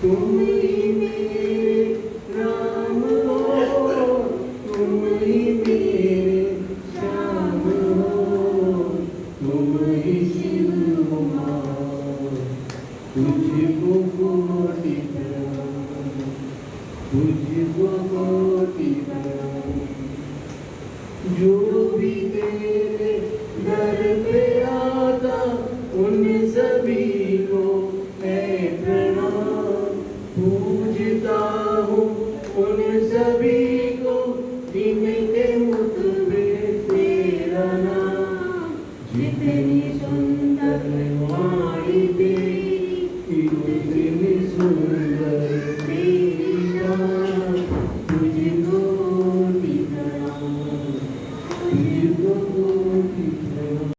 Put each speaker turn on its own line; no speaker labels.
तुम ही मेरे राम हो, तुम ही मेरे श्याम हो, तुम ही शिव कुमार। तुझको कोटि प्रणाम, तुझको कोटि प्रणाम। जो भी तेरे दर पे आता उन सभी को है प्रणाम। पूजता हूँ उन सभी को जिनके मुख में तेरा नाम। जितनी सुंदर वाणी तेरी, उतनी सुंदर तेरी शान। तुझको कोटि प्रणाम, तुझको कोटि प्रणाम।